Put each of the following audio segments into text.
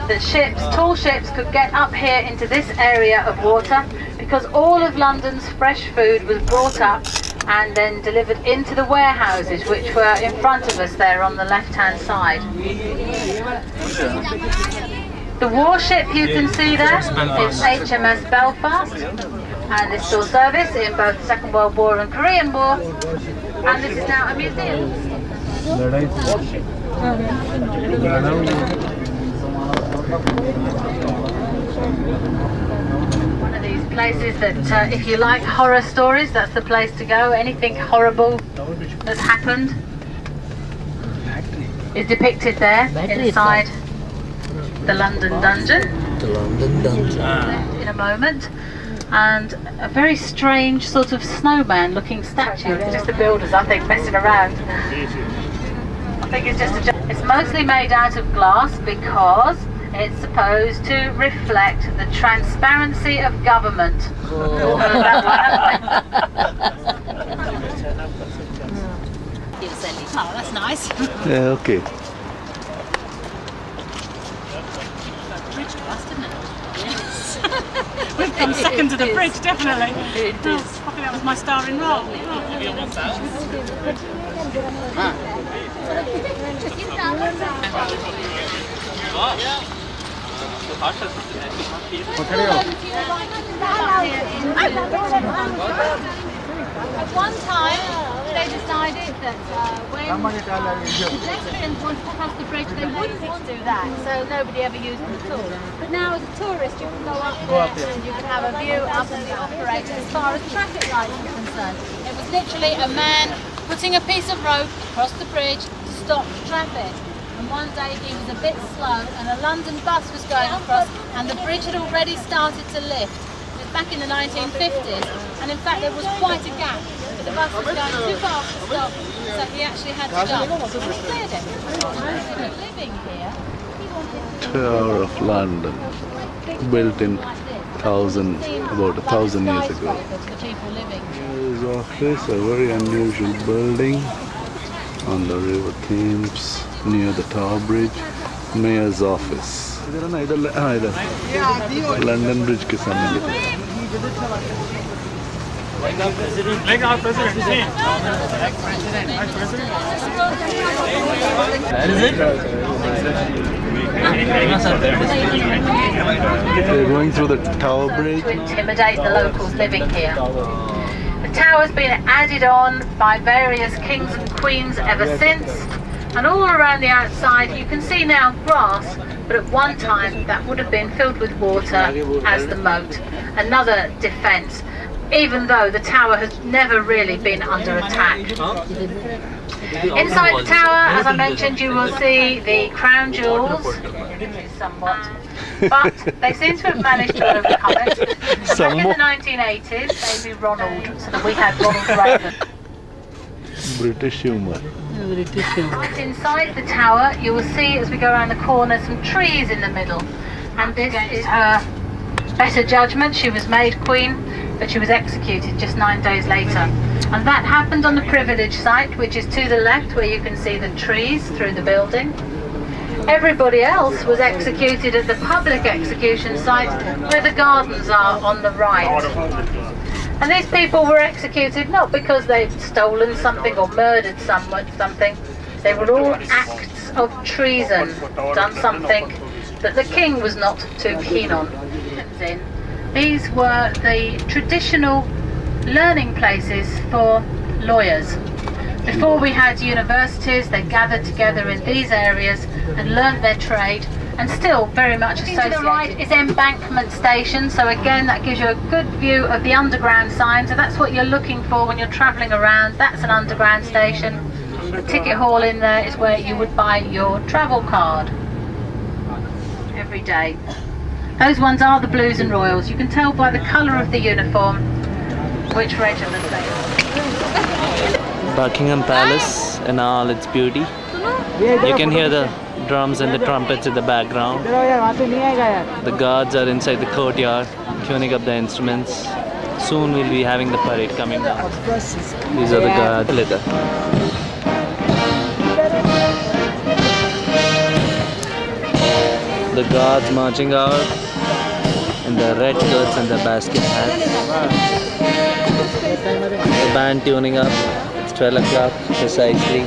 that ships, tall ships, could get up here into this area of water, because all of London's fresh food was brought up and then delivered into the warehouses, which were in front of us there on the left-hand side. The warship you can see there is HMS Belfast, and it's still service in both the Second World War and Korean War, and this is now a museum. One of these places that if you like horror stories, that's the place to go. Anything horrible that's happened is depicted there inside the London Dungeon. The London Dungeon. In a moment. And a very strange sort of snowman looking statue. It's just the builders, I think, messing around. I think it's just it's mostly made out of glass because it's supposed to reflect the transparency of government. Oh, that's nice. Yeah, okay. Bridge to us, didn't it? Yes. We've come second to the bridge, definitely. It is. Probably that was my starring role. At one time, they decided that when pedestrians wanted to cross the bridge, they wouldn't do that, so nobody ever used them at all. But now, as a tourist, you can go up there and you can have a view up at the operator as far as traffic lights are concerned. It was literally a man putting a piece of rope across the bridge to stop traffic. And one day he was a bit slow and a London bus was going across and the bridge had already started to lift. It was back in the 1950s, and in fact there was quite a gap. But the bus was going too fast to stop, so he actually had to jump. And he cleared it. And living here, he wanted to... Tower of London, built in about 1,000 years ago. His office, a very unusual building on the River Thames, near the Tower Bridge. Mayor's office. London Bridge के सामने. They're going through the Tower Bridge. To intimidate the locals living here. The tower's been added on by various kings and queens ever since, and all around the outside you can see now grass, but at one time that would have been filled with water as the moat, another defence, even though the tower has never really been under attack. Inside the tower, as I mentioned, you will see the crown jewels, somewhat, but they seem to have managed to overcome it. Back in the 1980s, maybe Ronald, so that we had Ronald Reagan. British humour. Right inside the tower, you will see as we go around the corner some trees in the middle, and this is her better judgment. She was made queen, but she was executed just 9 days later. And that happened on the privilege site, which is to the left, where you can see the trees through the building. Everybody else was executed at the public execution site, where the gardens are on the right. And these people were executed not because they'd stolen something or murdered something. They were all acts of treason, done something that the king was not too keen on. These were the traditional learning places for lawyers. Before we had universities, they gathered together in these areas and learnt their trade, and still very much associated. To the right is Embankment Station, so again that gives you a good view of the underground sign, so that's what you're looking for when you're travelling around. That's an underground station. The ticket hall in there is where you would buy your travel card every day. Those ones are the Blues and Royals. You can tell by the colour of the uniform which regiment they are. Buckingham Palace in all its beauty. You can hear the drums and the trumpets in the background. The guards are inside the courtyard tuning up the instruments. Soon we'll be having the parade coming down. These are the guards. The guards marching out in the red coats and the basket hats. The band tuning up. It's 12 o'clock precisely.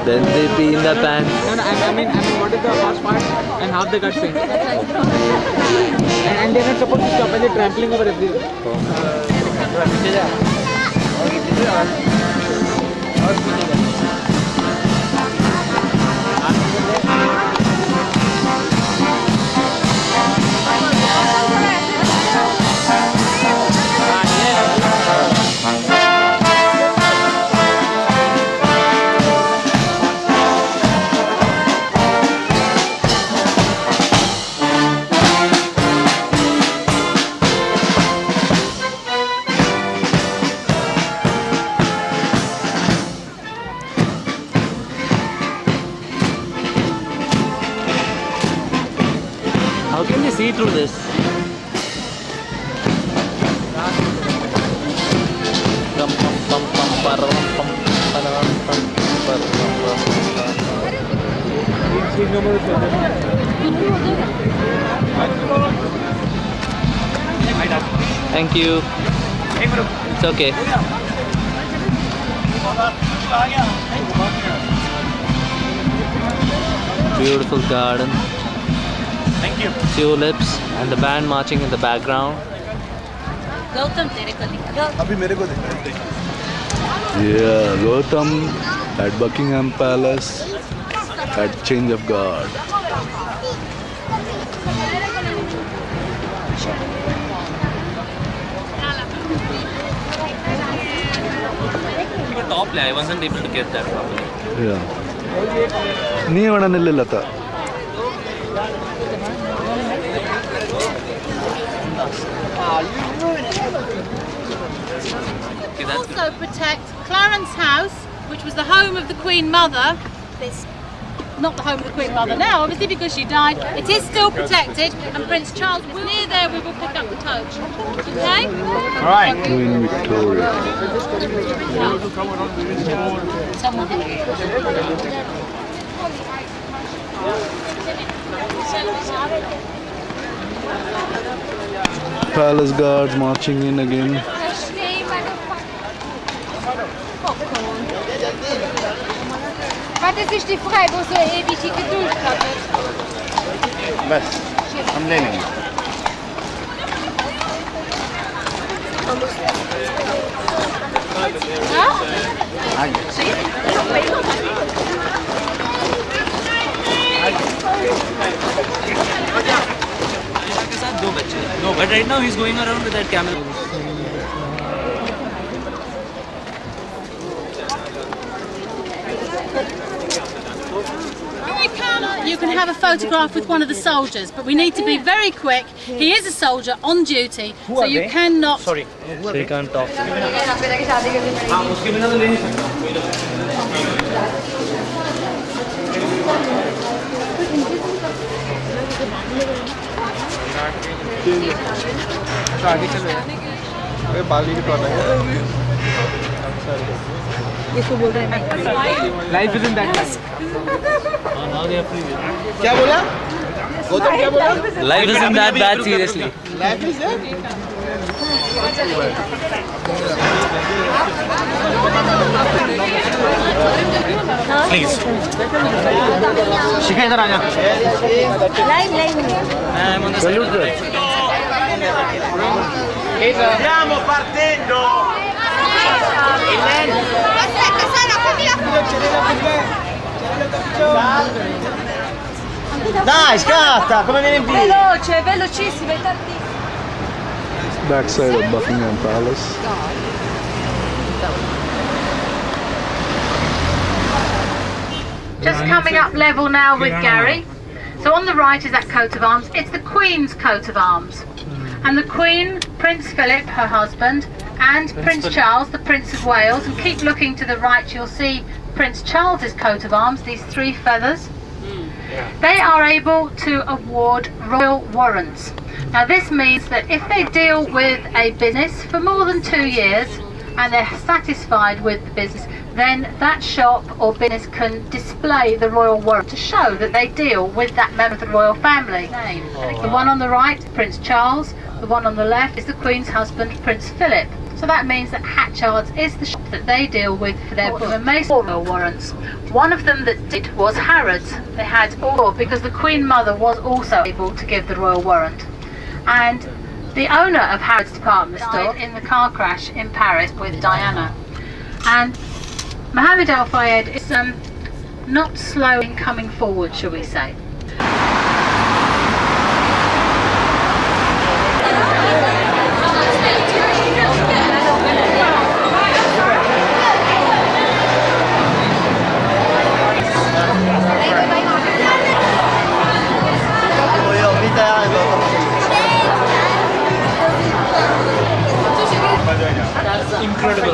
Then they pee in the pants. No, I mean, what is the first part and half the gut thing? And they're not supposed to stop and they're trampling over everything. How can they see through this? Thank you. It's okay. Beautiful garden. Thank you. Tulips and the band marching in the background. Yeah, Gautam at Buckingham Palace at change of guard. Top play, I wasn't able to get that properly. Yeah. Nee vananillata. Also protect Clarence House, which was the home of the Queen Mother. It's not the home of the Queen Mother now, obviously, because she died. It is still protected, and Prince Charles is near there. We will pick up the coach. Okay? All right. Queen Victoria. Palace guards marching in again. Warte, sich die frei, wo so ewig die Geduld hat. बस हम ले लेंगे. But right now he's going around with that camel. You can have a photograph with one of the soldiers, but we need to be very quick. He is a soldier on duty, so you cannot... Sorry. So you can't talk. Life isn't that nice. Now they are free. क्या बोला? गौतम क्या बोला? Life isn't that bad, seriously. Life is it? Please. शिखा इधर आ जा. I'm on the side of the right. Stiamo partendo. Aspetta, Sara, fammi la Dai, scatta, come viene via? veloce, velocissimo, è tardissimo. Backside of Buckingham Palace. Just coming up level now with Gary. So on the right is that coat of arms. It's the Queen's coat of arms. And the Queen, Prince Philip, her husband, and Prince Charles, the Prince of Wales. And keep looking to the right, you'll see Prince Charles's coat of arms, these three feathers. they are able to award royal warrants. Now this means that if they deal with a business for more than 2 years and they're satisfied with the business, then that shop or business can display the royal warrant to show that they deal with that member of the royal family. The one on the right, Prince Charles, the one on the left is the Queen's husband, Prince Philip. So that means that Hatchards is the shop that they deal with for their royal warrants. One of them that did was Harrods. They had all, because the Queen Mother was also able to give the royal warrant. And the owner of Harrods department store in the car crash in Paris with Diana. And Mohammed Al Fayed is not slow in coming forward, shall we say. Incredible.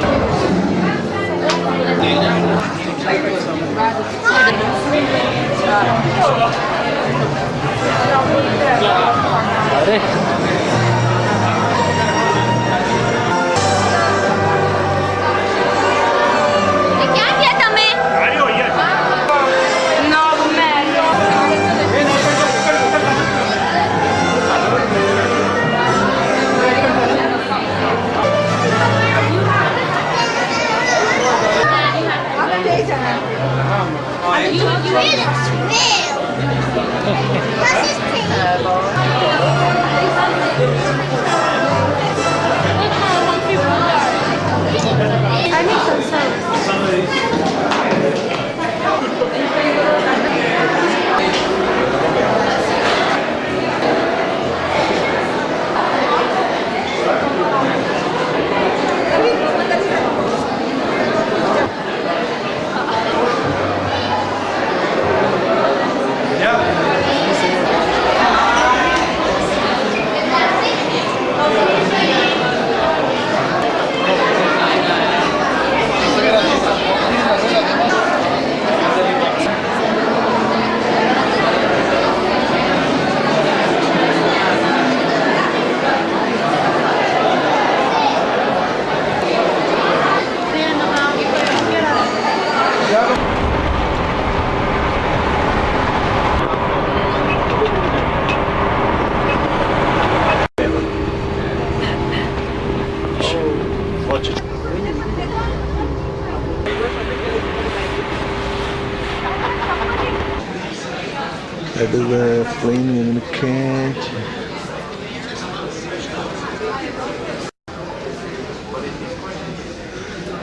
That is a plane in a cage.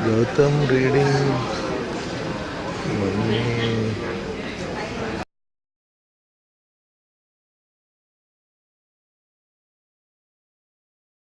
Gautam reading money.